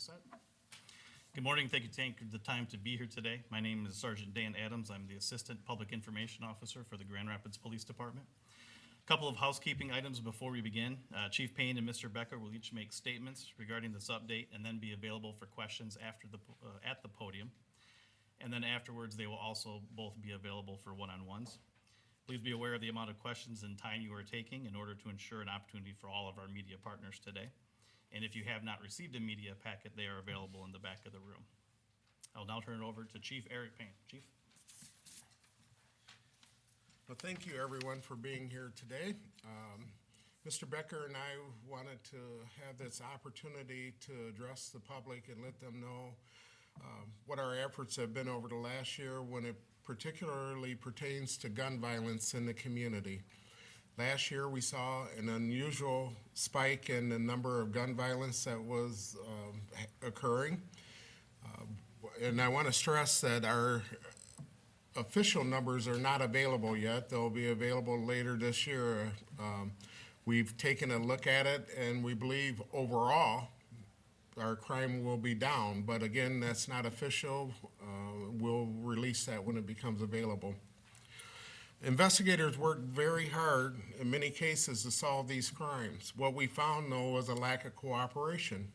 set. Good morning. Thank you for taking the time to be here today. My name is Sergeant Dan Adams. I'm the Assistant Public Information Officer for the Grand Rapids Police Department. A couple of housekeeping items before we begin. Chief Payne and Mr. Becker will each make statements regarding this update and then be available for questions after at the podium. And then afterwards, they will also both be available for one-on-ones. Please be aware of the amount of questions and time you are taking in order to ensure an opportunity for all of our media partners today. And if you have not received a media packet, they are available in the back of the room. I'll now turn it over to Chief Eric Payne. Chief? Well, thank you everyone for being here today. Mr. Becker and I wanted to have this opportunity to address the public and let them know what our efforts have been over the last year when it particularly pertains to gun violence in the community. Last year, we saw an unusual spike in the number of gun violence that was occurring. And I want to stress that our official numbers are not available yet. They'll be available later this year. We've taken a look at it, and we believe overall our crime will be down. But again, that's not official. We'll release that when it becomes available. Investigators worked very hard in many cases to solve these crimes. What we found, though, was a lack of cooperation.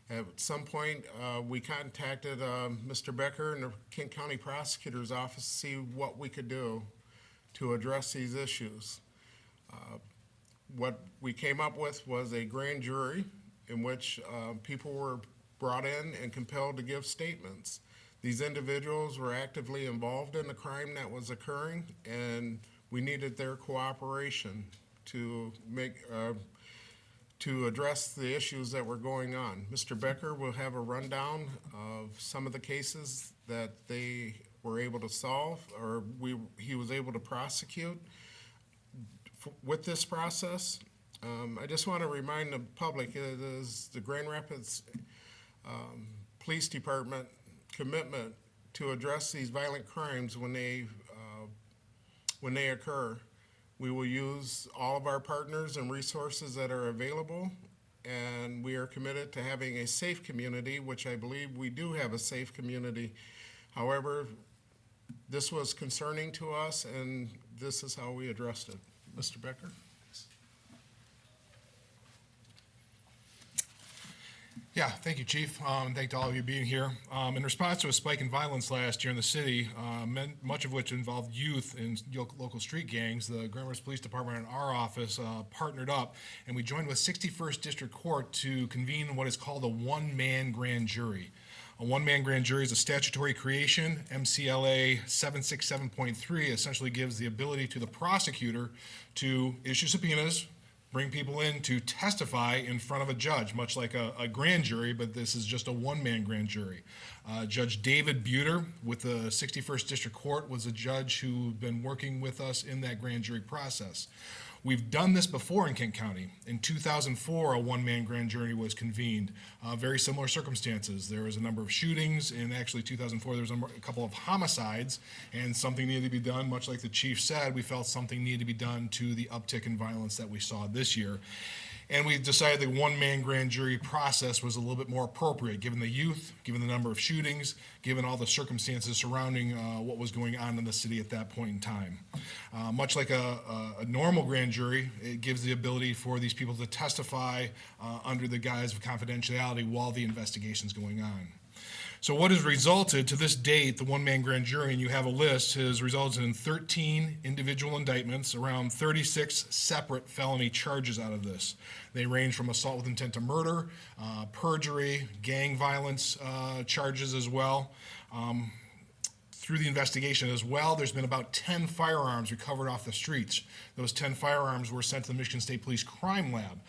At some point, we contacted Mr. Becker and the Kent County Prosecutor's Office to see what we could do to address these issues. What we came up with was a grand jury in which people were brought in and compelled to give statements. These individuals were actively involved in the crime that was occurring, and we needed their cooperation to address the issues that were going on. Mr. Becker will have a rundown of some of the cases that they were able to solve, or he was able to prosecute with this process. I just want to remind the public, it is the Grand Rapids Police Department commitment to address these violent crimes when they occur. We will use all of our partners and resources that are available, and we are committed to having a safe community, which I believe we do have a safe community. However, this was concerning to us, and this is how we addressed it. Mr. Becker? Yeah, thank you, Chief. Thank to all of you being here. In response to a spike in violence last year in the city, much of which involved youth in local street gangs, the Grand Rapids Police Department and our office partnered up, and we joined with 61st District Court to convene what is called a one-man grand jury. A one-man grand jury is a statutory creation. MCLA 767.3 essentially gives the ability to the prosecutor to issue subpoenas, bring people in to testify in front of a judge, much like a grand jury, but this is just a one-man grand jury. Judge David Buter with the 61st District Court was a judge who'd been working with us in that grand jury process. We've done this before in Kent County. In 2004, a one-man grand jury was convened. Very similar circumstances. There was a number of shootings. In actually 2004, there was a couple of homicides, and something needed to be done. Much like the chief said, we felt something needed to be done to the uptick in violence that we saw this year. And we decided the one-man grand jury process was a little bit more appropriate, given the youth, given the number of shootings, given all the circumstances surrounding what was going on in the city at that point in time. Much like a normal grand jury, it gives the ability for these people to testify under the guise of confidentiality while the investigation is going on. So what has resulted to this date, the one-man grand jury, and you have a list, has resulted in 13 individual indictments, around 36 separate felony charges out of this. They range from assault with intent to murder, perjury, gang violence charges as well. Through the investigation as well, there's been about 10 firearms recovered off the streets. Those 10 firearms were sent to the Michigan State Police Crime Lab.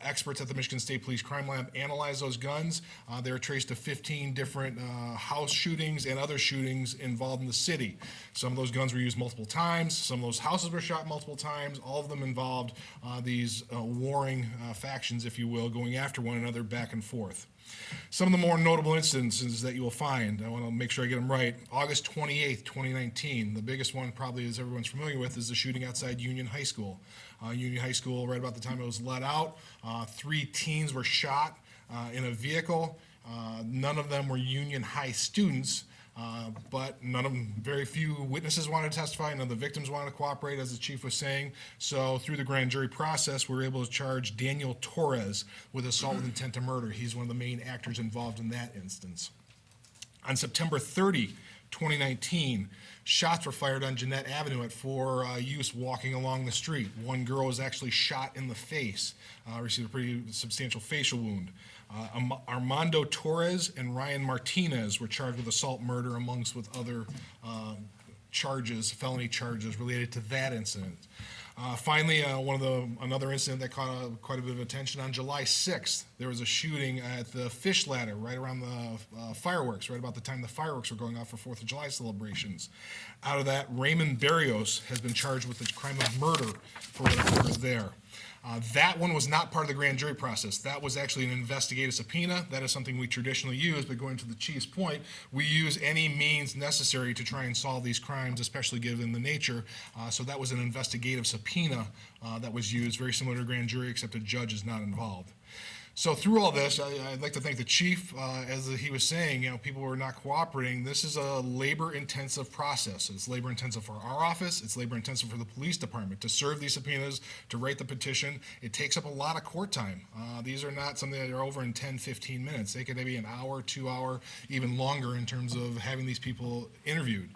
Experts at the Michigan State Police Crime Lab analyzed those guns. They were traced to 15 different house shootings and other shootings involved in the city. Some of those guns were used multiple times. Some of those houses were shot multiple times. All of them involved these warring factions, if you will, going after one another back and forth. Some of the more notable instances that you will find, I want to make sure I get them right. August 28th, 2019, the biggest one probably as everyone's familiar with is the shooting outside Union High School. Union High School, right about the time it was let out, 3 teens were shot in a vehicle, None of them were Union High students, but very few witnesses wanted to testify, none of the victims wanted to cooperate, as the chief was saying. So through the grand jury process, we were able to charge Daniel Torres with assault with intent to murder. He's one of the main actors involved in that instance. On September 30, 2019, shots were fired on Jeanette Avenue at four youths walking along the street. One girl was actually shot in the face, received a pretty substantial facial wound. Armando Torres and Ryan Martinez were charged with assault, murder, amongst with other charges, felony charges related to that incident. Finally, another incident that caught quite a bit of attention. On July 6th, there was a shooting at the Fish Ladder right around the fireworks, right about the time the fireworks were going off for 4th of July celebrations. Out of that, Raymond Barrios has been charged with the crime of murder for what occurred there. That one was not part of the grand jury process. That was actually an investigative subpoena. That is something we traditionally use, but going to the chief's point, we use any means necessary to try and solve these crimes, especially given the nature. So that was an investigative subpoena that was used, very similar to a grand jury, except a judge is not involved. So through all this, I'd like to thank the chief. As he was saying, people were not cooperating. This is a labor-intensive process. It's labor-intensive for our office. It's labor-intensive for the police department to serve these subpoenas, to write the petition. It takes up a lot of court time. These are not something that are over in 10, 15 minutes. They could be an hour, 2 hour, even longer in terms of having these people interviewed.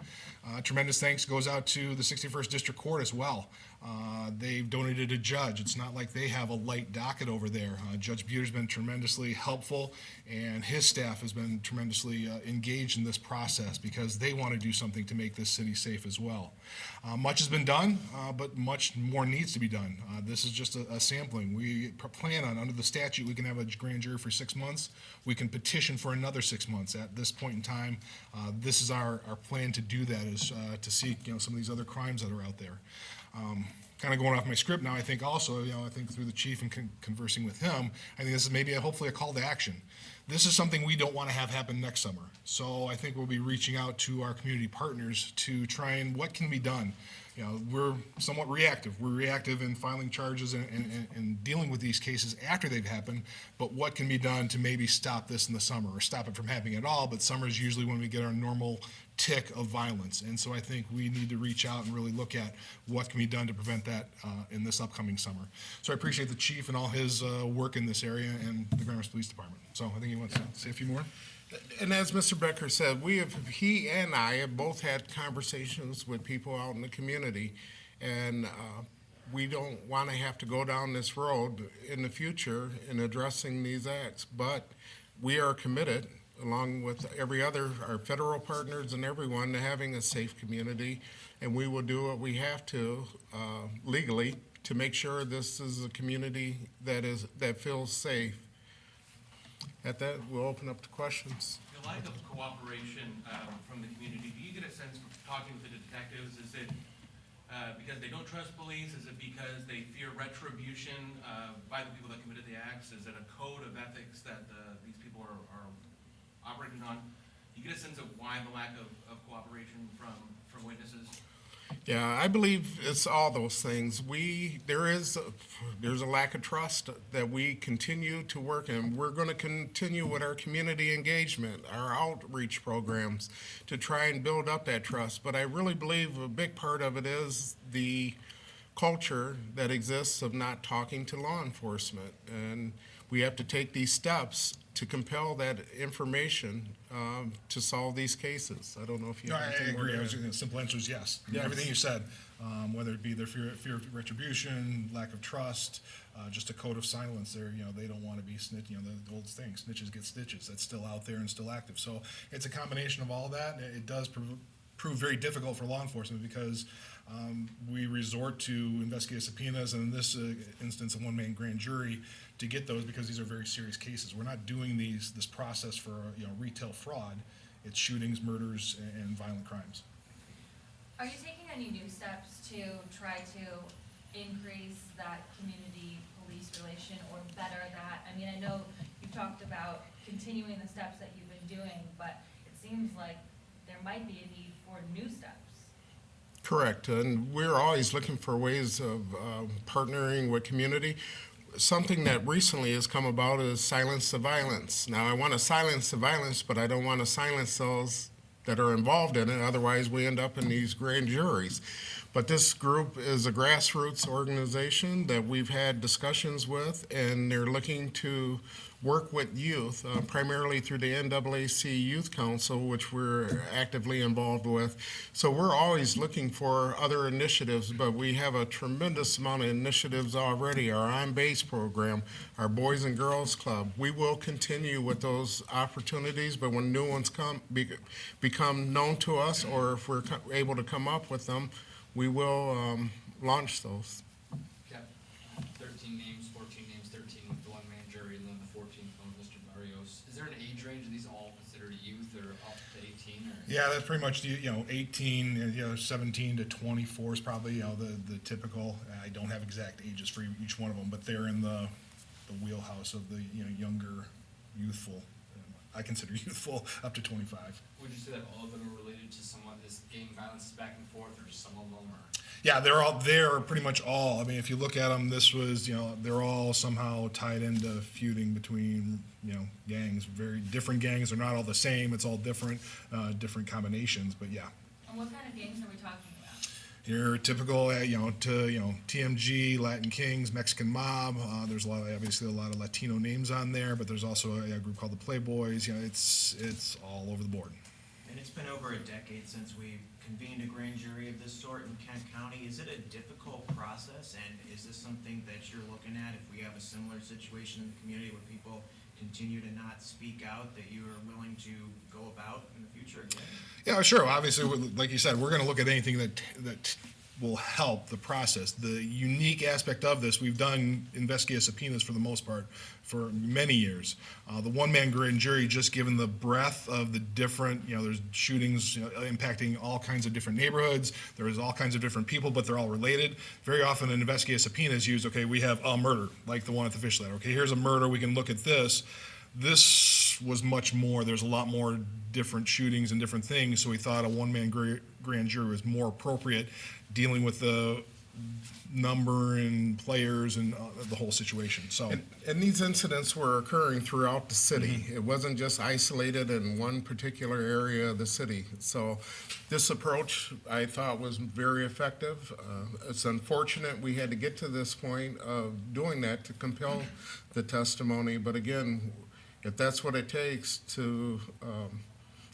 Tremendous thanks goes out to the 61st District Court as well. They've donated a judge. It's not like they have a light docket over there. Judge Buter's been tremendously helpful, and his staff has been tremendously engaged in this process because they want to do something to make this city safe as well. Much has been done, but much more needs to be done. This is just a sampling. We plan on, under the statute, we can have a grand jury for 6 months. We can petition for another 6 months. At this point in time, this is our plan to do that, is to seek some of these other crimes that are out there. Kind of going off my script now, I think also, I think through the chief and conversing with him, I think this is maybe hopefully a call to action. This is something we don't want to have happen next summer. So I think we'll be reaching out to our community partners to try and what can be done. We're somewhat reactive. We're reactive in filing charges and dealing with these cases after they've happened, but what can be done to maybe stop this in the summer or stop it from happening at all, but summer is usually when we get our normal tick of violence. And so I think we need to reach out and really look at what can be done to prevent that in this upcoming summer. So I appreciate the chief and all his work in this area and the Grand Rapids Police Department. So I think he wants to say a few more. And as Mr. Becker said, he and I have both had conversations with people out in the community, and we don't want to have to go down this road in the future in addressing these acts, but we are committed, along with our federal partners and everyone, to having a safe community, and we will do what we have to legally to make sure this is a community that feels safe. At that, we'll open up to questions. The lack of cooperation from the community, do you get a sense from talking to the detectives, is it because they don't trust police? Is it because they fear retribution by the people that committed the acts? Is it a code of ethics that these people are operating on? Do you get a sense of why the lack of cooperation from witnesses? Yeah, I believe it's all those things. There's a lack of trust that we continue to work in. We're going to continue with our community engagement, our outreach programs to try and build up that trust. But I really believe a big part of it is the culture that exists of not talking to law enforcement. And we have to take these steps to compel that information to solve these cases. I don't know if you. No, have I anything more agree. to add. The simple answer is yes. Yes. Everything you said, whether it be their fear of retribution, lack of trust, just a code of silence. They don't want to be snitch. The old thing, snitches get stitches. That's still out there and still active. So it's a combination of all that. It does prove very difficult for law enforcement because we resort to investigative subpoenas, and in this instance, a one-man grand jury to get those because these are very serious cases. We're not doing this process for retail fraud. It's shootings, murders, and violent crimes. Are you taking any new steps to try to increase that community police relation or better that? I mean, I know you've talked about continuing the steps that you've been doing, but it seems like there might be a need for new steps. Correct, and we're always looking for ways of partnering with community. something that recently has come about is silence the violence. Now, I want to silence the violence, but I don't want to silence those that are involved in it. Otherwise, we end up in these grand juries. But this group is a grassroots organization that we've had discussions with, and they're looking to work with youth, primarily through the NAAC Youth Council, which we're actively involved with. So we're always looking for other initiatives, but we have a tremendous amount of initiatives already. Our On Base program, our Boys and Girls Club. We will continue with those opportunities, but when new ones become known to us, or if we're able to come up with them, we will launch those. Okay. 13 names, 14 names, 13 with the one-man jury, and then the 14th from Mr. Barrios. Is there an age range? Are these all considered youth or up to 18? Or? Yeah, that's pretty much, 18, 17 to 24 is probably, the typical. I don't have exact ages for each one of them, but they're in the wheelhouse of the, younger, youthful. I consider youthful up to 25. Would you say that all of them are related to somewhat this gang violence back and forth, or just some of them are? Yeah, they're pretty much all. I mean, if you look at them, this was, they're all somehow tied into feuding between, gangs, very different gangs. They're not all the same. It's all different, different combinations, but yeah. And what kind of gangs are we talking about? Your typical, TMG, Latin Kings, Mexican Mob. There's obviously a lot of Latino names on there, but there's also a group called the Playboys. It's all over the board. And it's been over a decade since we convened a grand jury of this sort in Kent County. Is it a difficult process, and is this something that you're looking at if we have a similar situation in the community where people continue to not speak out, that you are willing to go about in the future again? Yeah, sure. Obviously, like you said, we're going to look at anything that will help the process. The unique aspect of this, we've done investigative subpoenas for the most part for many years. The one-man grand jury, just given the breadth of the different, there's shootings impacting all kinds of different neighborhoods. There's all kinds of different people, but they're all related. Very often an investigative subpoena is used, okay, we have a murder, like the one at the fish ladder. Okay, here's a murder, we can look at this. This was much more. There's a lot more different shootings and different things, so we thought a one-man grand jury was more appropriate, dealing with the number and players and the whole situation. So, And these incidents were occurring throughout the city. It wasn't just isolated in one particular area of the city. So this approach, I thought, was very effective. It's unfortunate we had to get to this point of doing that to compel the testimony. But again, if that's what it takes to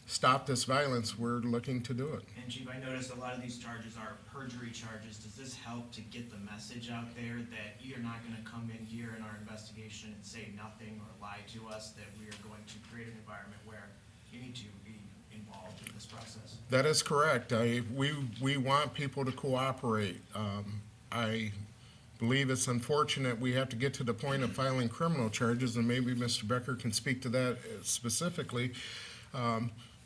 stop this violence, we're looking to do it. And Chief, I noticed a lot of these charges are perjury charges. Does this help to get the message out there that you're not going to come in here in our investigation and say nothing or lie to us, that we are going to create an environment where you need to be involved in this process? That is correct. We want people to cooperate. I believe it's unfortunate we have to get to the point of filing criminal charges, and maybe Mr. Becker can speak to that specifically.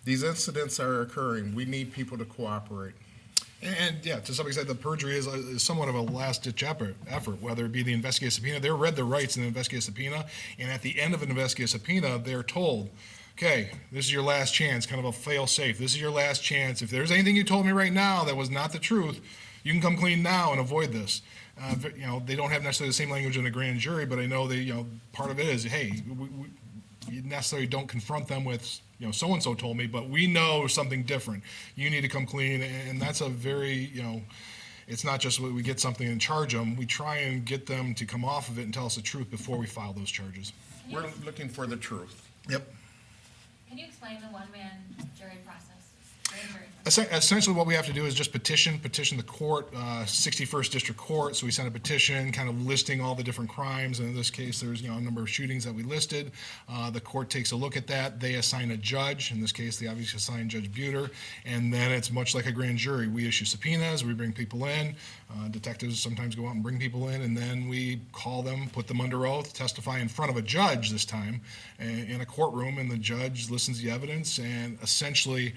These incidents are occurring. We need people to cooperate. and yeah, to some extent, the perjury is somewhat of a last-ditch effort, whether it be the investigative subpoena. They're read their rights in the investigative subpoena, and at the end of an investigative subpoena, they're told, okay, this is your last chance, kind of a fail-safe. This is your last chance. If there's anything you told me right now that was not the truth, you can come clean now and avoid this. They don't have necessarily the same language in a grand jury, but I know they, part of it is, hey, you necessarily don't confront them with, so-and-so told me, but we know something different. You need to come clean, and that's a very, it's not just we get something and charge them. We try and get them to come off of it and tell us the truth before we file those charges. We're looking for the truth. Yep. Can you explain the one-man jury process? Grand jury. Essentially, what we have to do is just petition the court, 61st District Court. So we send a petition kind of listing all the different crimes. And in this case, there's, a number of shootings that we listed. The court takes a look at that. They assign a judge. In this case, they obviously assign Judge Buter. And then it's much like a grand jury. We issue subpoenas. We bring people in. Detectives sometimes go out and bring people in. And then we call them, put them under oath, testify in front of a judge this time in a courtroom. And the judge listens to the evidence. And essentially,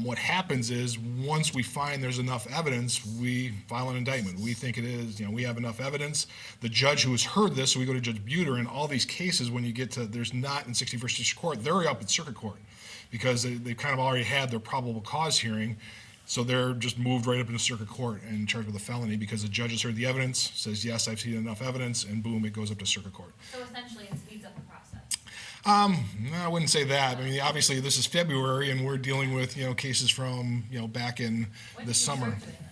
what happens is once we find there's enough evidence, we file an indictment. We think it is, we have enough evidence. The judge who has heard this, so we go to Judge Buter. In all these cases, when you get to, there's not in 61st District Court, they're up at circuit court because they've kind of already had their probable cause hearing. So they're just moved right up into circuit court and charged with a felony because the judge has heard the evidence, says, yes, I've seen enough evidence, and boom, it goes up to circuit court. So essentially, it speeds up the process. No, I wouldn't say that. I mean, obviously, this is February, and we're dealing with, cases from, back in When the did you summer. start doing this?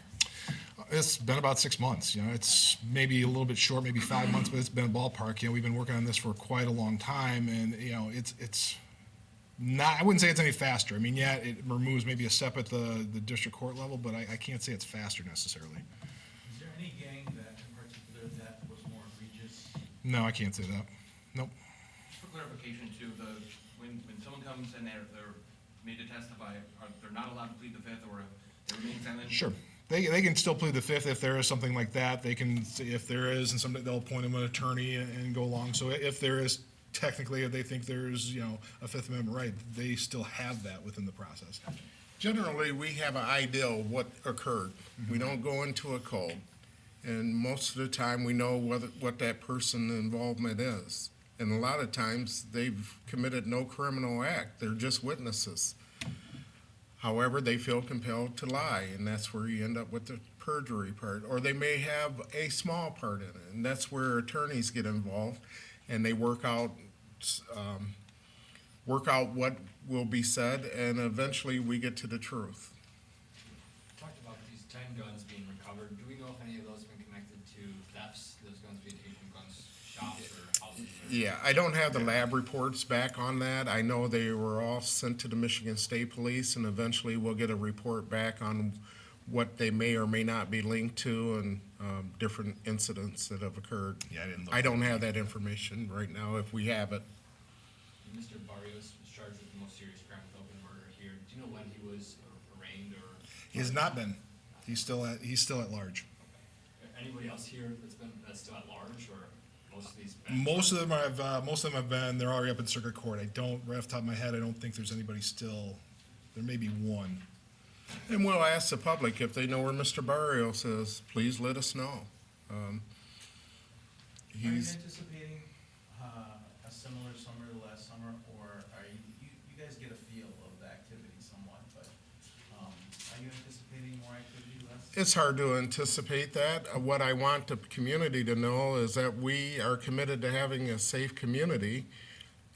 It's been about 6 months, it's maybe a little bit short, maybe 5 months, but it's been a ballpark. We've been working on this for quite a long time, and, it's not, I wouldn't say it's any faster. I mean, yeah, it removes maybe a step at the district court level, but I can't say it's faster necessarily. Is there any gang that in particular that was more egregious? No, I can't say that. Nope. Just for clarification too, when someone comes and they're made to testify, they're not allowed to plead the fifth or they remain silent? Sure. They can still plead the fifth if there is something like that. They can, if there is, and somebody, they'll appoint them an attorney and go along. So if there is, technically, if they think there's, a Fifth Amendment right, they still have that within the process. Generally, we have an idea of what occurred. We don't go into a cold. And most of the time, we know what that person's involvement is. And a lot of times, they've committed no criminal act. They're just witnesses. However, they feel compelled to lie, and that's where you end up with the perjury part. Or they may have a small part in it, and that's where attorneys get involved, and they work out what will be said, and eventually we get to the truth. Talked about these 10 guns being recovered. Do we know if any of those have been connected to thefts, those guns being taken from gun shops or houses? Yeah, I don't have the lab reports back on that. I know they were all sent to the Michigan State Police, and eventually we'll get a report back on what they may or may not be linked to and different incidents that have occurred. Yeah, I didn't look. I don't have that information right now, if we have it. Mr. Barrios was charged with the most serious crime with open murder here. Do you know when he was arraigned or? He has not been. He's still at large. Anybody else here that's still at large, or most of these? Most of them have been, they're already up in circuit court. I don't, right off the top of my head, I don't think there's anybody still, there may be one. And we'll ask the public if they know where Mr. Barrios is, please let us know. Are you He's, anticipating a similar summer to last summer, or are you guys get a feel of the activity somewhat, but are you anticipating more activity, less? it's hard to anticipate that. What I want the community to know is that we are committed to having a safe community,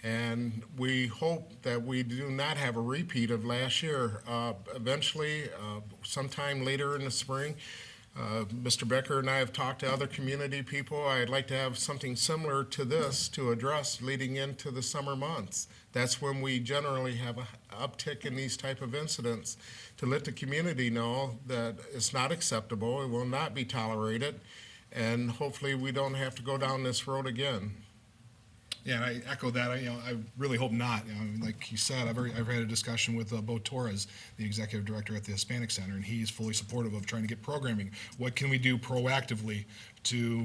and we hope that we do not have a repeat of last year. Eventually, sometime later in the spring, Mr. Becker and I have talked to other community people. I'd like to have something similar to this to address leading into the summer months. That's when we generally have an uptick in these type of incidents, to let the community know that it's not acceptable, it will not be tolerated, and hopefully we don't have to go down this road again. Yeah, and I echo that. I really hope not. Like he said, I've had a discussion with Bo Torres, the executive director at the Hispanic Center, and he's fully supportive of trying to get programming. What can we do proactively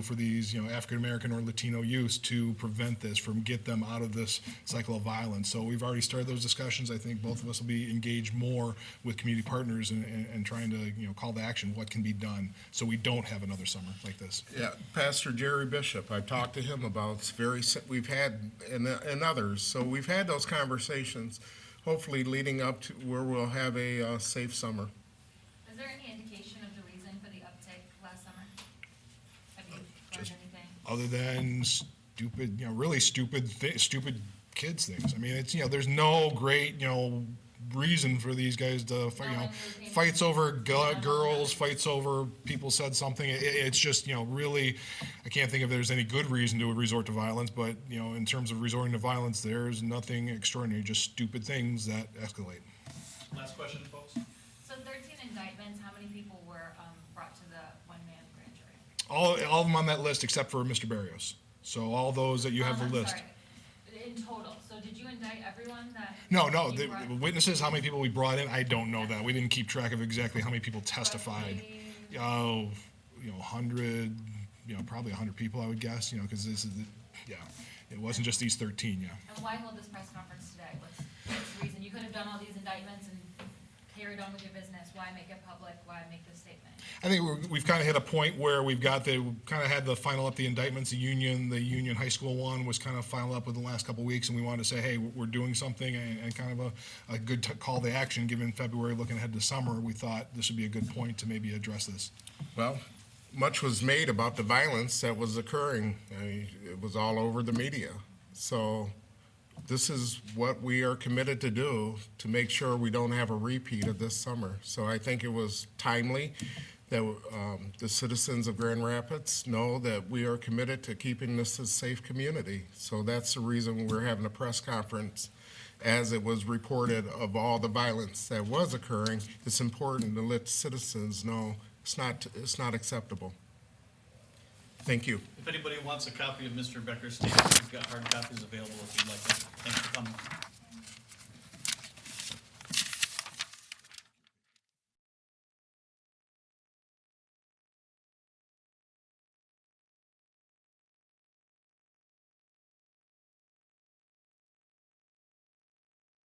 for these, African American or Latino youth to prevent this, from get them out of this cycle of violence? So we've already started those discussions. I think both of us will be engaged more with community partners and trying to, call to action what can be done so we don't have another summer like this. Yeah, Pastor Jerry Bishop, I've talked to him about, we've had, and others, so we've had those conversations, hopefully leading up to where we'll have a safe summer. Is there any indication of the reason for the uptick last summer? Have you learned Just- anything? Other than stupid, really stupid kids things. I mean, it's, there's no great, reason for these guys to fight, fights over girls, fights over people said something. It's just, really, I can't think if there's any good reason to resort to violence, but, in terms of resorting to violence, there's nothing extraordinary, just stupid things that escalate. Last question, folks? So 13 indictments, how many people were brought to the one-man grand jury? All of them on that list except for Mr. Barrios. So all those that you have I'm the list. sorry. In total, so did you indict everyone that? No, you the brought? witnesses, how many people we brought in, I don't know that. We didn't keep track of exactly how many people testified. Roughly? Oh, 100, probably 100 people, I would guess, because this is, it wasn't just these 13, yeah. And why hold this press conference today? What's the reason? You could have done all these indictments and carried on with your business, why make it public, why make this statement? I think we've kind of hit a point where we've got kind of had the final up the indictments. The union high school one was kind of filed up within the last couple of weeks, and we wanted to say, hey, we're doing something, and kind of a good call to action, given February, looking ahead to summer. We thought this would be a good point to maybe address this. Well, much was made about the violence that was occurring. I mean, it was all over the media. So this is what we are committed to do to make sure we don't have a repeat of this summer. So I think it was timely that the citizens of Grand Rapids know that we are committed to keeping this a safe community. So that's the reason we're having a press conference. As it was reported of all the violence that was occurring, it's important to let citizens know it's not acceptable. Thank you. If anybody wants a copy of Mr. Becker's statement, we've got hard copies available if you'd like them. Thanks for coming.